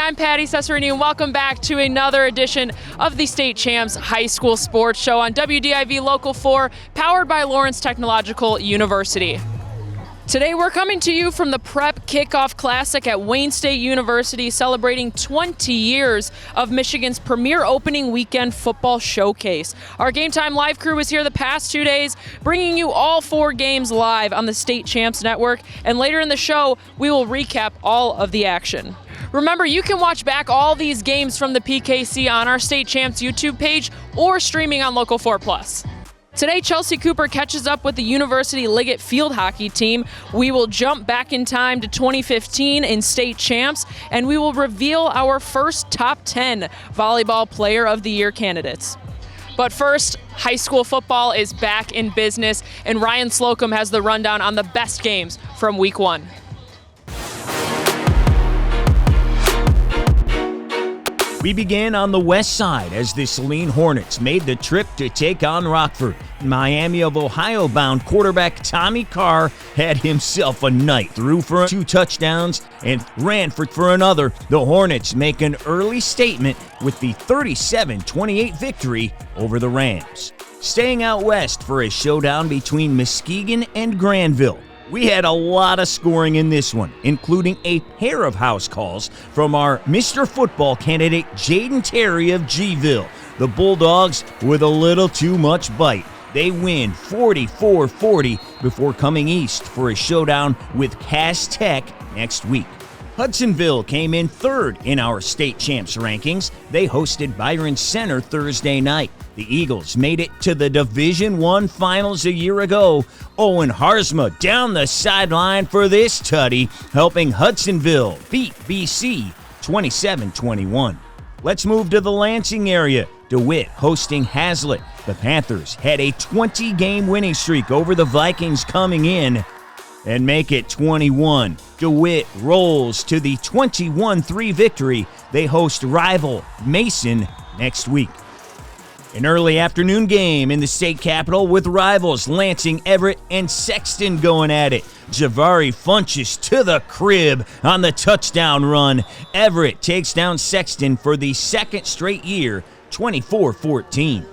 I'm Patty Cesarini, and welcome back to another edition of the State Champs High School Sports Show on WDIV Local 4, powered by Lawrence Technological University. Today we're coming to you from the Prep Kickoff Classic at Wayne State University, celebrating 20 years of Michigan's premier opening weekend football showcase. Our Game Time Live crew was here the past 2 days, bringing you all 4 games live on the State Champs Network, and later in the show, we will recap all of the action. Remember, you can watch back all these games from the PKC on our State Champs YouTube page or streaming on Local 4 Plus. Today, Chelsea Cooper catches up with the University Liggett field hockey team. We will jump back in time to 2015 in State Champs, and we will reveal our first top 10 Volleyball Player of the Year candidates. But first, high school football is back in business, and Ryan Slocum has the rundown on the best games from Week 1. We began on the west side as the Saline Hornets made the trip to take on Rockford. Miami of Ohio-bound quarterback Tommy Carr had himself a night, threw for 2 touchdowns and ran for another. The Hornets make an early statement with the 37-28 victory over the Rams. Staying out west for a showdown between Muskegon and Granville. We had a lot of scoring in this one, including a pair of house calls from our Mr. Football candidate Jaden Terry of Gville. The Bulldogs with a little too much bite. They win 44-40 before coming east for a showdown with Cass Tech next week. Hudsonville came in third in our State Champs rankings. They hosted Byron Center Thursday night. The Eagles made it to the Division I Finals a year ago. Owen Harzma down the sideline for this tutty, helping Hudsonville beat BC 27-21. Let's move to the Lansing area. DeWitt hosting Hazlitt. The Panthers had a 20-game winning streak over the Vikings coming in and make it 21. DeWitt rolls to the 21-3 victory. They host rival Mason next week. An early afternoon game in the state capital with rivals Lansing, Everett, and Sexton going at it. Javari Funches to the crib on the touchdown run. Everett takes down Sexton for the second straight year, 24-14.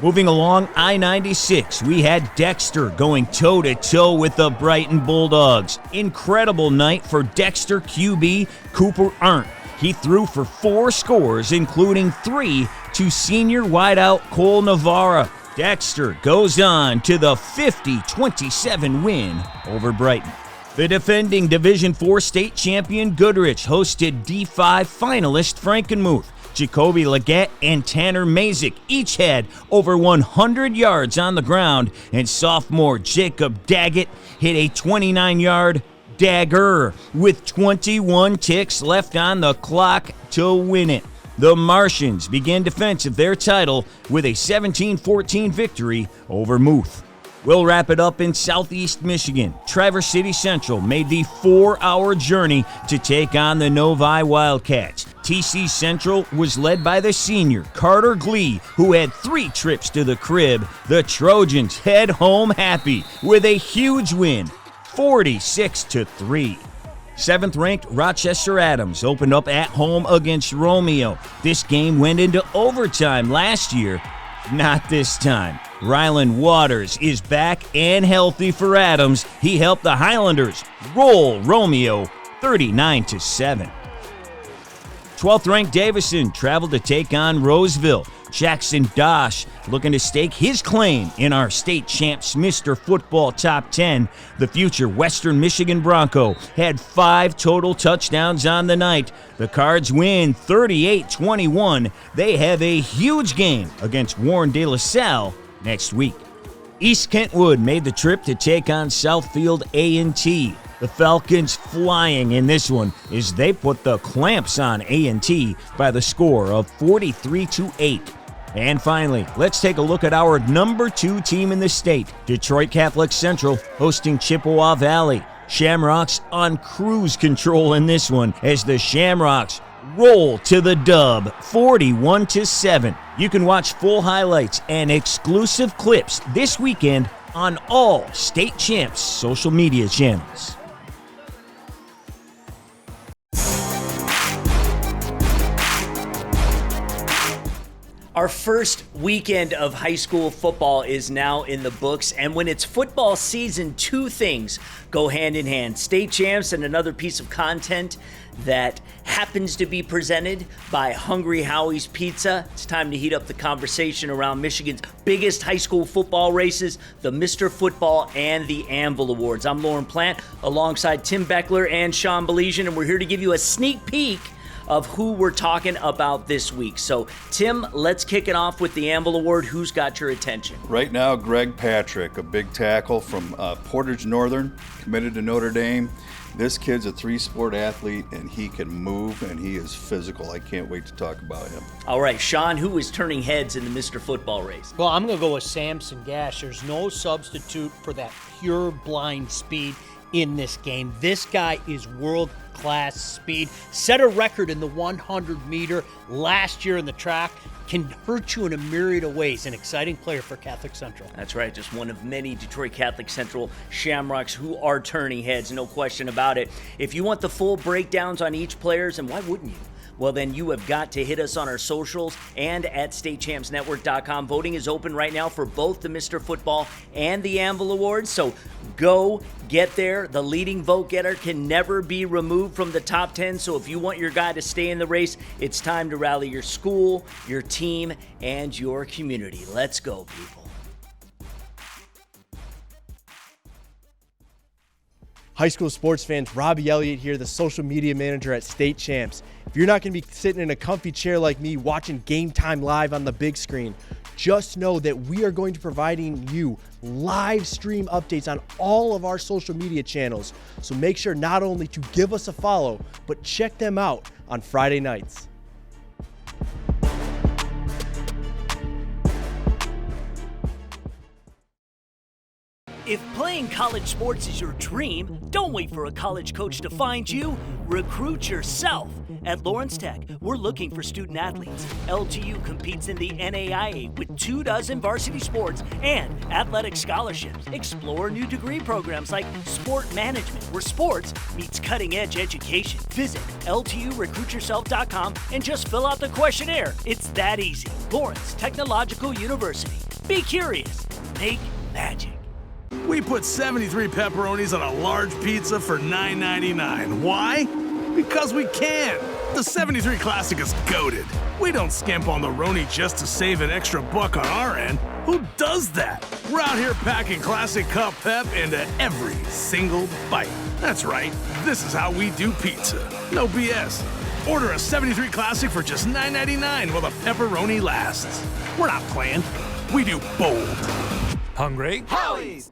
Moving along I-96, we had Dexter going toe-to-toe with the Brighton Bulldogs. Incredible night for Dexter QB Cooper Arndt. He threw for 4 scores, including 3 to senior wideout Cole Navarra. Dexter goes on to the 50-27 win over Brighton. The defending Division IV state champion Goodrich hosted D5 finalist Frankenmuth. Jacoby Leggett and Tanner Mazik each had over 100 yards on the ground, and sophomore Jacob Daggett hit a 29-yard dagger with 21 ticks left on the clock to win it. The Martians begin defense of their title with a 17-14 victory over Muth. We'll wrap it up in Southeast Michigan. Traverse City Central made the 4-hour journey to take on the Novi Wildcats. TC Central was led by the senior Carter Glee, who had 3 trips to the crib. The Trojans head home happy with a huge win, 46-3. 7th-ranked Rochester Adams opened up at home against Romeo. This game went into overtime last year. Not this time. Rylan Waters is back and healthy for Adams. He helped the Highlanders roll Romeo 39-7. 12th-ranked Davison traveled to take on Roseville. Jackson Dosh looking to stake his claim in our State Champs Mr. Football Top 10. The future Western Michigan Bronco had 5 total touchdowns on the night. The Cards win 38-21. They have a huge game against Warren De La Salle next week. East Kentwood made the trip to take on Southfield A&T. The Falcons flying in this one as they put the clamps on A&T by the score of 43-8. And finally, let's take a look at our number 2 team in the state, Detroit Catholic Central, hosting Chippewa Valley. Shamrocks on cruise control in this one as the Shamrocks roll to the dub, 41-7. You can watch full highlights and exclusive clips this weekend on all State Champs social media channels. Our first weekend of high school football is now in the books, and when it's football season, two things go hand in hand. State champs and another piece of content that happens to be presented by Hungry Howie's Pizza. It's time to heat up the conversation around Michigan's biggest high school football races, the Mr. Football and the Anvil Awards. I'm Lauren Plant alongside Tim Beckler and Sean Belesian, and we're here to give you a sneak peek of who we're talking about this week. So, Tim, let's kick it off with the Anvil Award. Who's got your attention? Right now, Greg Patrick, a big tackle from Portage Northern, committed to Notre Dame. This kid's a three-sport athlete, and he can move, and he is physical. I can't wait to talk about him. All right, Sean, who is turning heads in the Mr. Football race? Well, I'm going to go with Samson Gash. There's no substitute for that pure blind speed in this game. This guy is world-class speed. Set a record in the 100-meter last year in the track. Can hurt you in a myriad of ways. An exciting player for Catholic Central. That's right, just one of many Detroit Catholic Central Shamrocks who are turning heads, no question about it. If you want the full breakdowns on each players, and why wouldn't you? Well, then you have got to hit us on our socials and at statechampsnetwork.com. Voting is open right now for both the Mr. Football and the Anvil Awards, so go get there. The leading vote getter can never be removed from the top 10, so if you want your guy to stay in the race, it's time to rally your school, your team, and your community. Let's go, people. High school sports fans, Robbie Elliott here, the social media manager at State Champs. If you're not going to be sitting in a comfy chair like me watching Game Time Live on the big screen, just know that we are going to be providing you live stream updates on all of our social media channels. So make sure not only to give us a follow, but check them out on Friday nights. If playing college sports is your dream, don't wait for a college coach to find you. Recruit yourself. At Lawrence Tech, we're looking for student athletes. LTU competes in the NAIA with 24 varsity sports and athletic scholarships. Explore new degree programs like sport management, where sports meets cutting-edge education. Visit LTURecruitYourself.com and just fill out the questionnaire. It's that easy. Lawrence Technological University. Be curious. Make magic. We put 73 pepperonis on a large pizza for $9.99. Why? Because we can. The 73 Classic is goated. We don't skimp on the Roni just to save an extra buck on our end. Who does that? We're out here packing Classic Cup pep into every single bite. That's right. This is how we do pizza. No BS. Order a 73 Classic for just $9.99 while the pepperoni lasts. We're not playing. We do bold. Hungry? Howie's!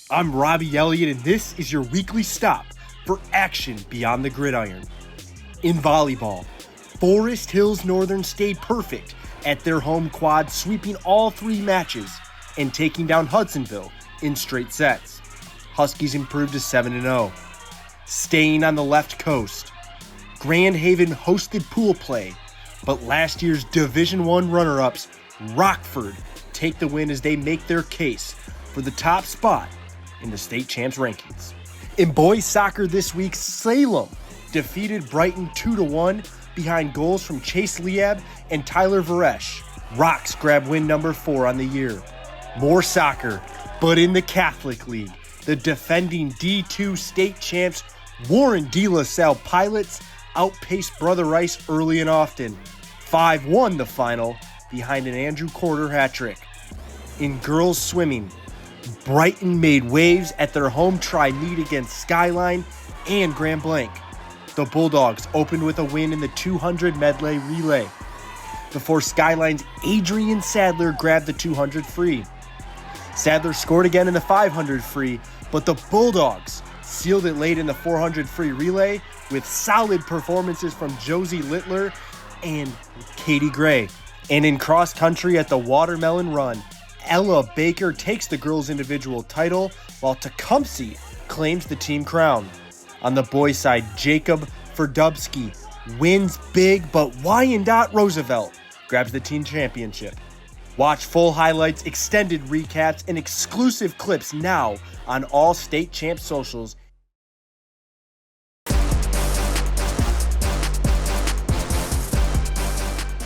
I'm Robbie Elliott, and this is your weekly stop for action beyond the gridiron. In volleyball, Forest Hills Northern stayed perfect at their home quad, sweeping all three matches and taking down Hudsonville in straight sets. Huskies improved to 7-0. Staying on the left coast, Grand Haven hosted pool play, but last year's Division I runner-ups, Rockford, take the win as they make their case for the top spot in the state champs rankings. In boys soccer this week, Salem defeated Brighton 2-1 behind goals from Chase Liab and Tyler Varesh. Rocks grab win number 4 on the year. More soccer, but in the Catholic League, the defending D2 state champs Warren De La Salle Pilots outpaced Brother Rice early and often. 5-1 the final behind an Andrew Corder hat trick. In girls swimming, Brighton made waves at their home tri-meet against Skyline and Grand Blanc. The Bulldogs opened with a win in the 200 medley relay before Skyline's Adrian Sadler grabbed the 200 free. Sadler scored again in the 500 free, but the Bulldogs sealed it late in the 400 free relay with solid performances from Josie Littler and Katie Gray. And in cross country at the Watermelon Run, Ella Baker takes the girls' individual title, while Tecumseh claims the team crown. On the boys' side, Jacob Verdubsky wins big, but Wyandotte Roosevelt grabs the team championship. Watch full highlights, extended recaps, and exclusive clips now on all State Champs socials.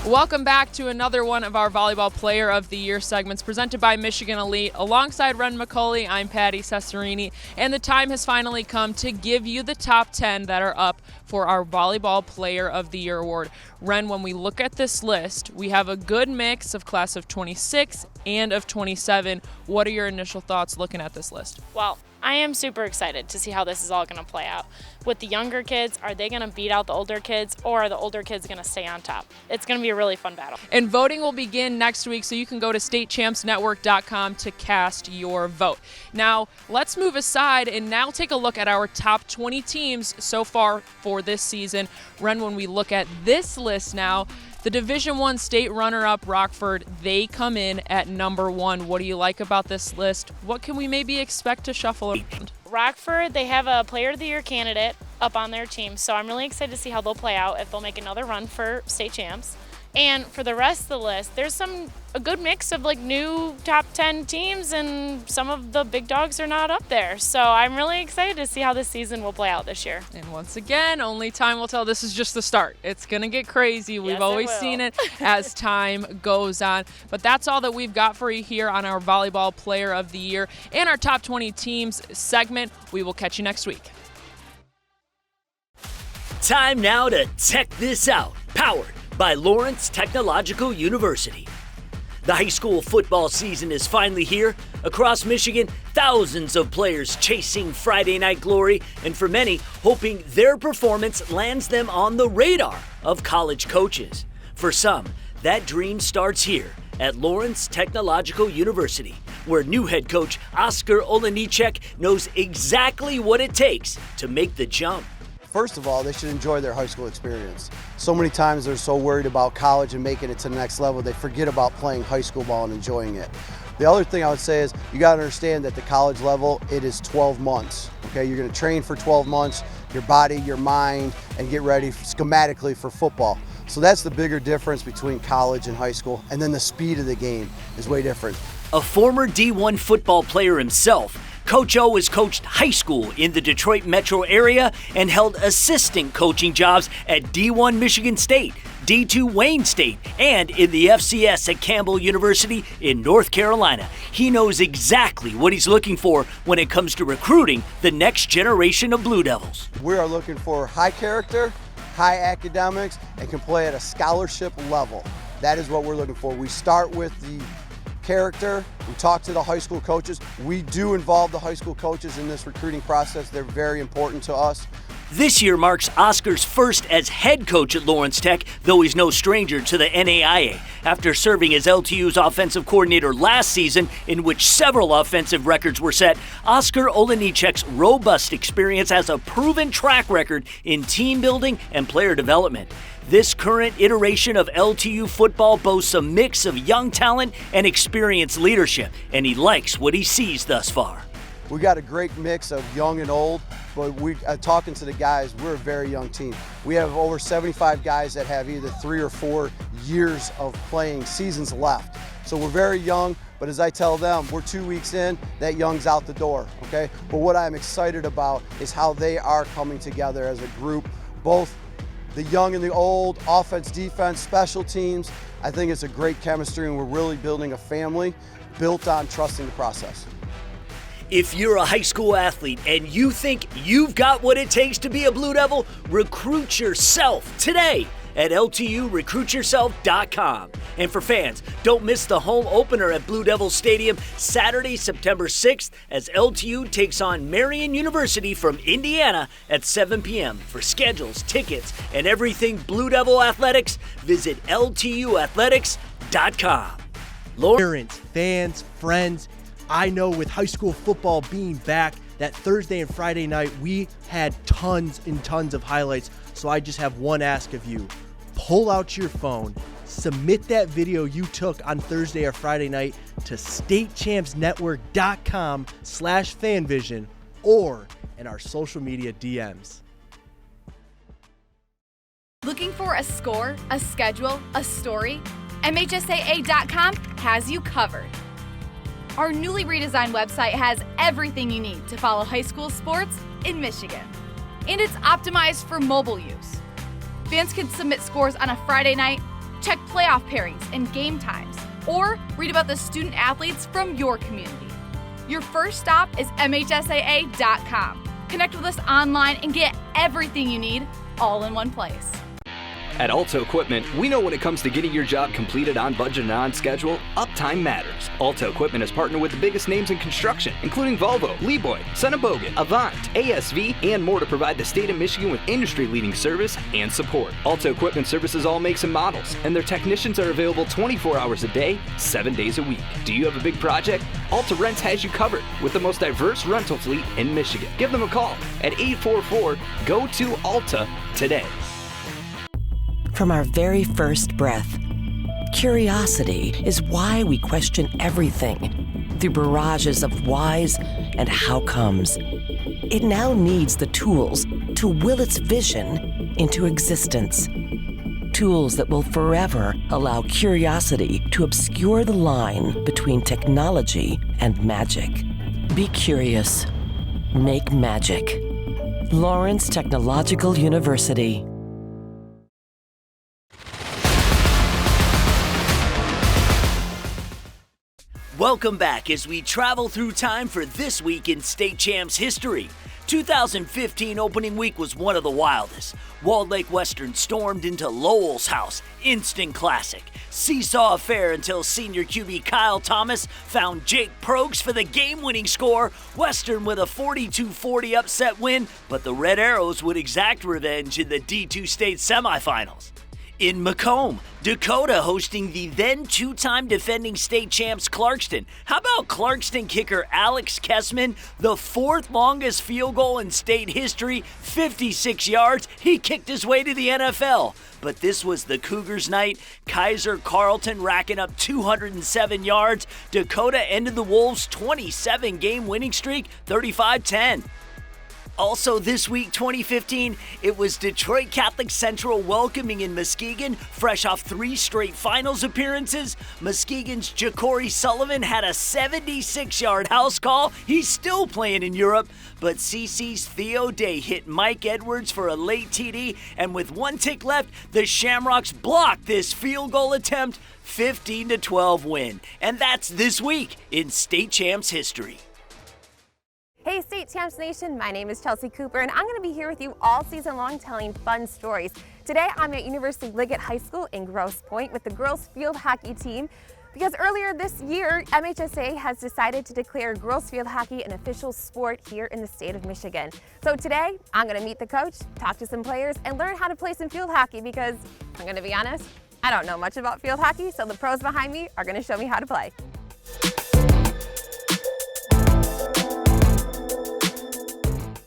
Welcome back to another one of our Volleyball Player of the Year segments presented by Michigan Elite. Alongside Ren McCauley, I'm Patty Cesarini, and the time has finally come to give you the top 10 that are up for our Volleyball Player of the Year award. Ren, when we look at this list, we have a good mix of class of 26 and of 27. What are your initial thoughts looking at this list? Well, I am super excited to see how this is all going to play out. With the younger kids, are they going to beat out the older kids, or are the older kids going to stay on top? It's going to be a really fun battle. And voting will begin next week, so you can go to statechampsnetwork.com to cast your vote. Now, let's move aside and now take a look at our top 20 teams so far for this season. Ren, when we look at this list now, the Division I state runner-up Rockford, they come in at number 1. What do you like about this list? What can we maybe expect to shuffle around? Rockford, they have a Player of the Year candidate up on their team, so I'm really excited to see how they'll play out, if they'll make another run for state champs. And for the rest of the list, there's a good mix of like new top 10 teams, and some of the big dogs are not up there. So I'm really excited to see how this season will play out this year. And once again, only time will tell. This is just the start. It's going to get crazy. We've always seen it as time goes on. But that's all that we've got for you here on our Volleyball Player of the Year and our Top 20 Teams segment. We will catch you next week. Time now to check this out. Powered by Lawrence Technological University. The high school football season is finally here. Across Michigan, thousands of players chasing Friday night glory, and for many, hoping their performance lands them on the radar of college coaches. For some, that dream starts here at Lawrence Technological University, where new head coach Oscar Olenichek knows exactly what it takes to make the jump. First of all, they should enjoy their high school experience. So many times they're so worried about college and making it to the next level, they forget about playing high school ball and enjoying it. The other thing I would say is you got to understand that the college level, it is 12 months. Okay, you're going to train for 12 months, your body, your mind, and get ready schematically for football. So that's the bigger difference between college and high school. And then the speed of the game is way different. A former D1 football player himself, Coach O has coached high school in the Detroit metro area and held assistant coaching jobs at D1 Michigan State, D2 Wayne State, and in the FCS at Campbell University in North Carolina. He knows exactly what he's looking for when it comes to recruiting the next generation of Blue Devils. We are looking for high character, high academics, and can play at a scholarship level. That is what we're looking for. We start with the character. We talk to the high school coaches. We do involve the high school coaches in this recruiting process. They're very important to us. This year marks Oscar's first as head coach at Lawrence Tech, though he's no stranger to the NAIA. After serving as LTU's offensive coordinator last season, in which several offensive records were set, Oscar Olenichek's robust experience has a proven track record in team building and player development. This current iteration of LTU football boasts a mix of young talent and experienced leadership, and he likes what he sees thus far. We got a great mix of young and old, but talking to the guys, we're a very young team. We have over 75 guys that have either 3 or 4 years of playing seasons left. So we're very young, but as I tell them, we're 2 weeks in, that young's out the door, okay? But what I'm excited about is how they are coming together as a group, both the young and the old, offense, defense, special teams. I think it's a great chemistry, and we're really building a family built on trusting the process. If you're a high school athlete and you think you've got what it takes to be a Blue Devil, recruit yourself today at LTURecruitYourself.com. And for fans, don't miss the home opener at Blue Devil Stadium Saturday, September 6th as LTU takes on Marian University from Indiana at 7 p.m. For schedules, tickets, and everything Blue Devil athletics, visit LTUathletics.com. Parents, fans, friends, I know with high school football being back, that Thursday and Friday night, we had tons and tons of highlights. So I just have one ask of you. Pull out your phone, submit that video you took on Thursday or Friday night to statechampsnetwork.com/fanvision or in our social media DMs. Looking for a score, a schedule, a story? MHSAA.com has you covered. Our newly redesigned website has everything you need to follow high school sports in Michigan. And it's optimized for mobile use. Fans can submit scores on a Friday night, check playoff pairings and game times, or read about the student athletes from your community. Your first stop is MHSAA.com. Connect with us online and get everything you need all in one place. At Alto Equipment, we know when it comes to getting your job completed on budget and on schedule, uptime matters. Alto Equipment has partnered with the biggest names in construction, including Volvo, Leeboy, Sonneborn, Avant, ASV, and more to provide the state of Michigan with industry-leading service and support. Alto Equipment services all makes and models, and their technicians are available 24 hours a day, 7 days a week. Do you have a big project? Alta Rents has you covered with the most diverse rental fleet in Michigan. Give them a call at 844-GO-TO-ALTA today. From our very first breath, curiosity is why we question everything through barrages of whys and how comes. It now needs the tools to will its vision into existence. Tools that will forever allow curiosity to obscure the line between technology and magic. Be curious. Make magic. Lawrence Technological University. Welcome back as we travel through time for this week in State Champs history. 2015 opening week was one of the wildest. Walled Lake Western stormed into Lowell's house, instant classic. Seesaw affair until senior QB Kyle Thomas found Jake Prokes for the game-winning score. Western with a 42-40 upset win, but the Red Arrows would exact revenge in the D2 state semifinals. In Macomb, Dakota hosting the then two-time defending state champs Clarkston. How about Clarkston kicker Alex Kessman? The fourth longest field goal in state history, 56 yards. He kicked his way to the NFL. But this was the Cougars' night. Kaiser Carlton racking up 207 yards. Dakota ended the Wolves' 27-game winning streak, 35-10. Also this week, 2015, it was Detroit Catholic Central welcoming in Muskegon, fresh off 3 straight finals appearances. Muskegon's Ja'Cory Sullivan had a 76-yard house call. He's still playing in Europe, but CC's Theo Day hit Mike Edwards for a late TD, and with 1 tick left, the Shamrocks blocked this field goal attempt, 15-12 win. And that's this week in State Champs history. Hey State Champs Nation, my name is Chelsea Cooper and I'm going to be here with you all season long telling fun stories. Today I'm at University Liggett High School in Grosse Pointe with the girls field hockey team because earlier this year MHSA has decided to declare girls field hockey an official sport here in the state of Michigan. So today I'm going to meet the coach, talk to some players, and learn how to play some field hockey because I'm going to be honest, I don't know much about field hockey, so the pros behind me are going to show me how to play.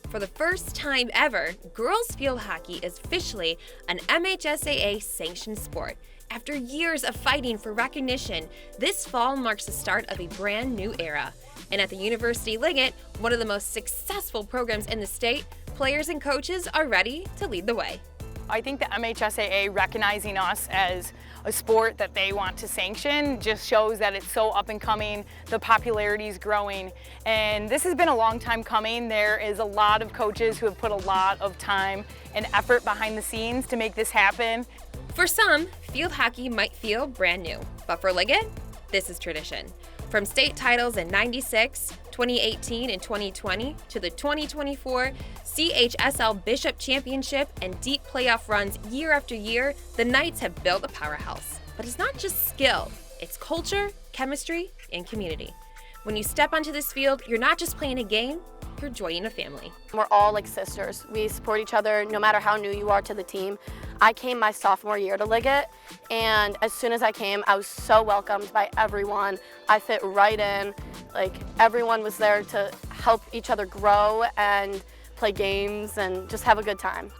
For the first time ever, girls field hockey is officially an MHSAA sanctioned sport. After years of fighting for recognition, this fall marks the start of a brand new era. And at the University Liggett, one of the most successful programs in the state, players and coaches are ready to lead the way. I think the MHSAA recognizing us as a sport that they want to sanction just shows that it's so up and coming, the popularity is growing, and this has been a long time coming. There is a lot of coaches who have put a lot of time and effort behind the scenes to make this happen. For some, field hockey might feel brand new, but for Liggett, this is tradition. From state titles in '96, 2018, and 2020 to the 2024 CHSL Bishop Championship and deep playoff runs year after year, the Knights have built a powerhouse. But it's not just skill, it's culture, chemistry, and community. When you step onto this field, you're not just playing a game, you're joining a family. We're all like sisters. We support each other no matter how new you are to the team. I came my sophomore year to Liggett, and as soon as I came, I was so welcomed by everyone. I fit right in. Like, everyone was there to help each other grow and play games and just have a good time.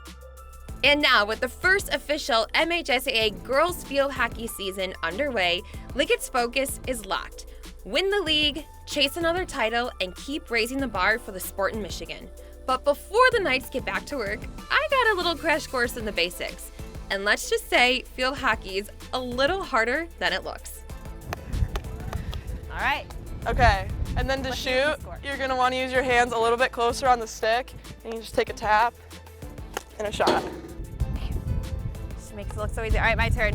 And now, with the first official MHSAA girls field hockey season underway, Liggett's focus is locked. Win the league, chase another title, and keep raising the bar for the sport in Michigan. But before the Knights get back to work, I got a little crash course in the basics. And let's just say field hockey is a little harder than it looks. All right. Okay, and then to shoot, you're gonna wanna use your hands a little bit closer on the stick, and you just take a tap and a shot. Just makes it look so easy. All right, my turn.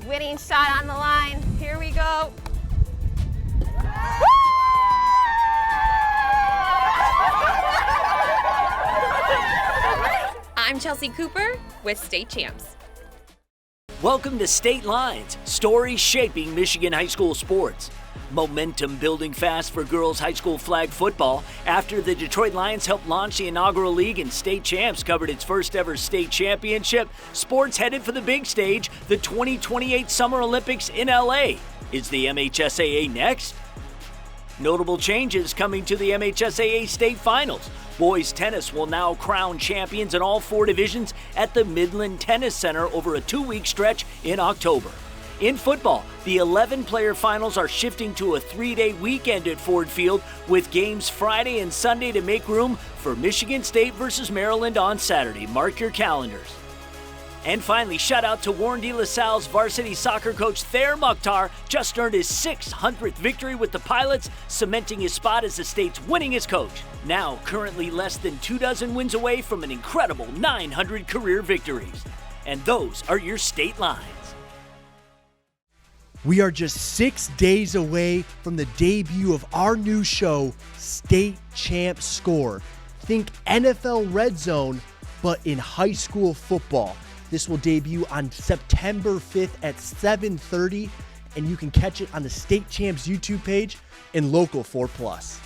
Winning shot on the line. Here we go. I'm Chelsea Cooper with State Champs. Welcome to State Lines, stories shaping Michigan high school sports. Momentum building fast for girls high school flag football after the Detroit Lions helped launch the inaugural league and State Champs covered its first ever state championship. Sports headed for the big stage, the 2028 Summer Olympics in LA. Is the MHSAA next? Notable changes coming to the MHSAA state finals. Boys tennis will now crown champions in all 4 divisions at the Midland Tennis Center over a 2-week stretch in October. In football, the 11-player finals are shifting to a 3-day weekend at Ford Field with games Friday and Sunday to make room for Michigan State versus Maryland on Saturday. Mark your calendars. And finally, shout out to Warren De La Salle's varsity soccer coach Thayer Mukhtar, just earned his 600th victory with the Pilots, cementing his spot as the state's winningest coach. Now, currently less than 24 wins away from an incredible 900 career victories. And those are your state lines. We are just 6 days away from the debut of our new show, State Champs Score. Think NFL Red Zone, but in high school football. This will debut on September 5th at 7:30, and you can catch it on the State Champs YouTube page and Local 4+.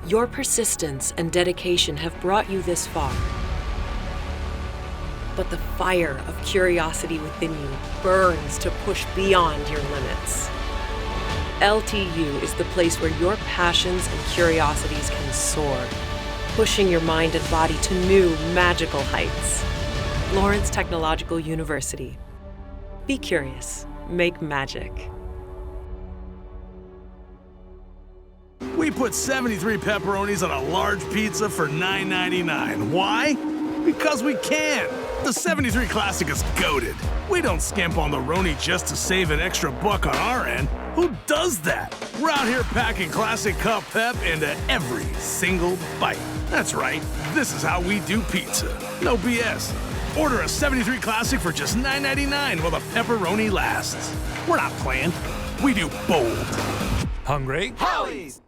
Your persistence and dedication have brought you this far. But the fire of curiosity within you burns to push beyond your limits. LTU is the place where your passions and curiosities can soar, pushing your mind and body to new magical heights. Lawrence Technological University. Be curious. Make magic. We put 73 pepperonis on a large pizza for $9.99. Why? Because we can. The 73 Classic is goated. We don't skimp on the Roni just to save an extra buck on our end. Who does that? We're out here packing Classic Cup pep into every single bite. That's right, this is how we do pizza. No BS. Order a 73 Classic for just $9.99 while the pepperoni lasts. We're not playing. We do bold. Hungry? Howie's!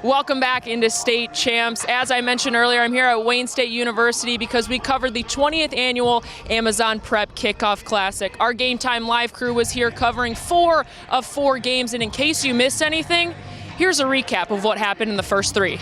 Welcome back into State Champs. As I mentioned earlier, I'm here at Wayne State University because we covered the 20th annual Amazon Prep Kickoff Classic. Our Game Time Live crew was here covering 4 of 4 games, and in case you missed anything, here's a recap of what happened in the first 3.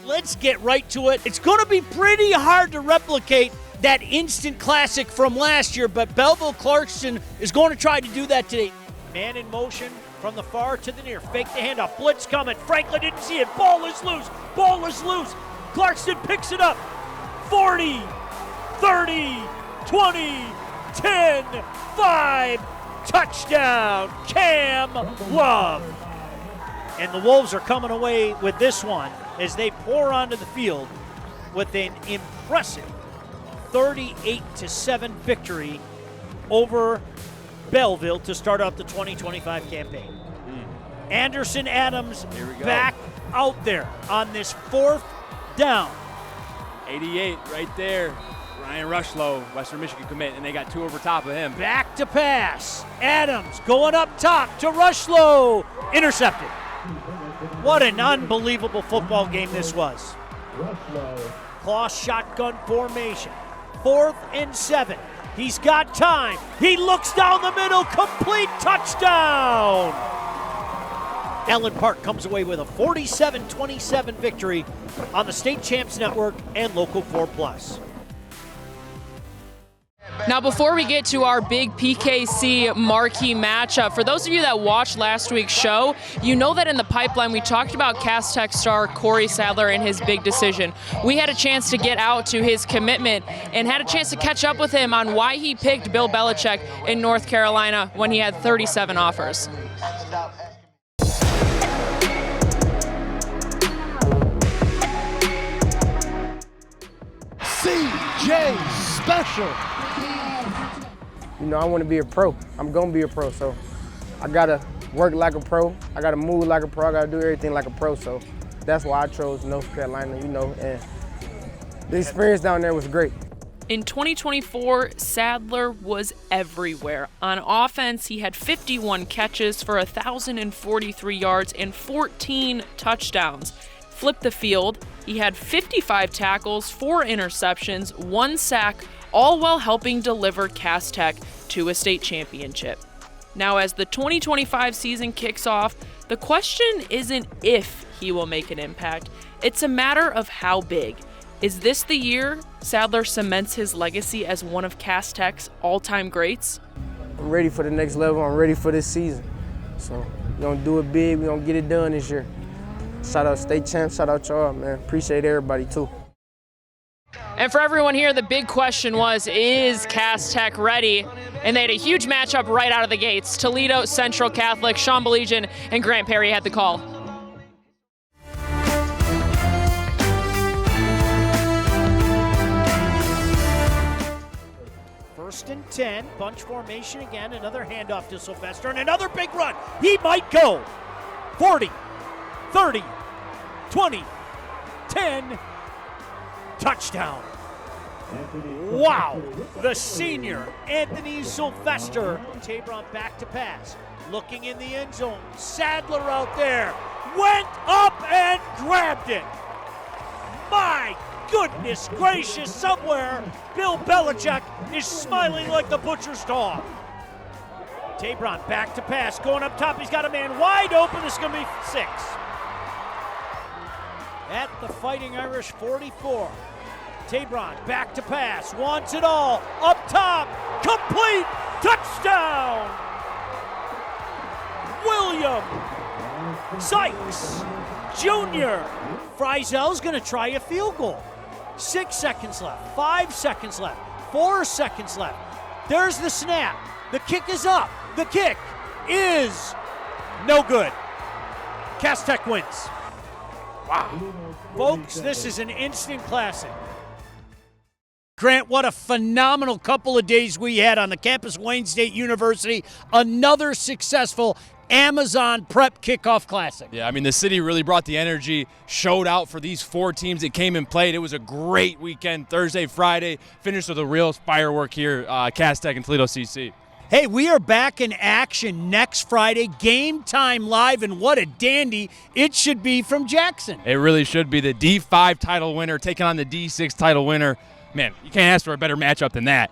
Let's get right to it. It's going to be pretty hard to replicate that instant classic from last year, but Belleville Clarkston is going to try to do that today. Man in motion. From the far to the near, fake the handoff, blitz coming, Franklin didn't see it, ball is loose, Clarkston picks it up, 40, 30, 20, 10, 5, touchdown, Cam Love. And the Wolves are coming away with this one as they pour onto the field with an impressive 38-7 victory over Belleville to start out the 2025 campaign. Anderson Adams back out there on this 4th down. 88 right there. Ryan Rushlow, Western Michigan commit, and they got 2 over top of him. Back to pass. Adams going up top to Rushlow. Intercepted. What an unbelievable football game this was. Claw shotgun formation. 4th and 7. He's got time. He looks down the middle. Complete touchdown. Allen Park comes away with a 47-27 victory on the State Champs Network and Local 4+. Now, before we get to our big PKC marquee matchup, for those of you that watched last week's show, you know that in the pipeline we talked about Cass Tech star Corey Sadler and his big decision. We had a chance to get out to his commitment and had a chance to catch up with him on why he picked Bill Belichick in North Carolina when he had 37 offers. CJ Special. You know, I want to be a pro. I'm going to be a pro, so I got to work like a pro. I got to move like a pro. I got to do everything like a pro, so that's why I chose North Carolina, you know, and the experience down there was great. In 2024, Sadler was everywhere. On offense, he had 51 catches for 1,043 yards and 14 touchdowns. Flipped the field, he had 55 tackles, 4 interceptions, 1 sack, all while helping deliver Cass Tech to a state championship. Now, as the 2025 season kicks off, the question isn't if he will make an impact, it's a matter of how big. Is this the year Sadler cements his legacy as one of Cass Tech's all-time greats? I'm ready for the next level. I'm ready for this season. So we're going to do it big. We're going to get it done this year. Shout out State Champs. Shout out y'all, man. Appreciate everybody, too. And for everyone here, the big question was, is Cass Tech ready? And they had a huge matchup right out of the gates. Toledo Central Catholic, Sean Beligian, and Grant Perry had the call. First and 10, bunch formation again, another handoff to Sylvester, and another big run. He might go. 40, 30, 20, 10, touchdown. Wow, the senior, Anthony Sylvester. Tabron back to pass, looking in the end zone. Sadler out there, went up and grabbed it. My goodness gracious, somewhere Bill Belichick is smiling like the butcher's dog. Tabron back to pass, going up top. He's got a man wide open. This is going to be 6. At the Fighting Irish 44. Tabron back to pass, wants it all. Up top, complete, touchdown! William Sykes Jr. Frizel's going to try a field goal. 6 seconds left, 5 seconds left, 4 seconds left. There's the snap. The kick is up. The kick is no good. Cass Tech wins. Wow. Folks, this is an instant classic. Grant, what a phenomenal couple of days we had on the campus of Wayne State University. Another successful Amazon Prep Kickoff Classic. Yeah, I mean, the city really brought the energy, showed out for these 4 teams that came and played. It was a great weekend, Thursday, Friday, finished with a real firework here, Cass Tech and Toledo CC. Hey, we are back in action next Friday, Game Time Live, and what a dandy it should be from Jackson. It really should be. The D5 title winner taking on the D6 title winner. Man, you can't ask for a better matchup than that.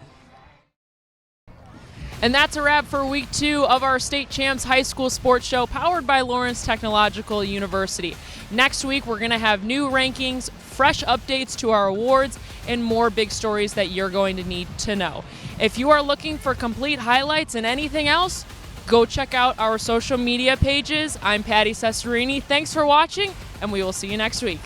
And that's a wrap for week 2 of our State Champs High School Sports Show, powered by Lawrence Technological University. Next week, we're going to have new rankings, fresh updates to our awards, and more big stories that you're going to need to know. If you are looking for complete highlights and anything else, go check out our social media pages. I'm Patty Cesarini. Thanks for watching, and we will see you next week.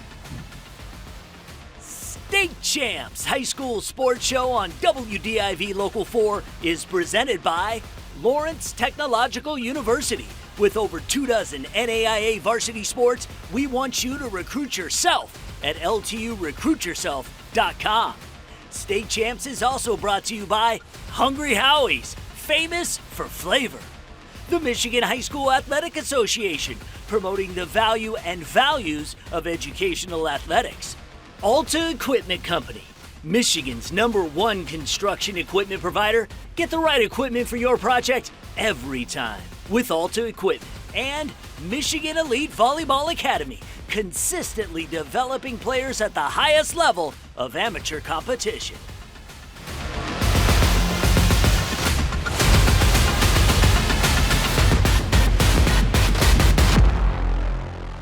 State Champs High School Sports Show on WDIV Local 4 is presented by Lawrence Technological University. With over 24 NAIA varsity sports, we want you to recruit yourself at LTURecruitYourself.com. State Champs is also brought to you by Hungry Howie's, famous for flavor. The Michigan High School Athletic Association, promoting the value and values of educational athletics. Alta Equipment Company, Michigan's #1 construction equipment provider. Get the right equipment for your project every time with Alta Equipment. And Michigan Elite Volleyball Academy, consistently developing players at the highest level of amateur competition.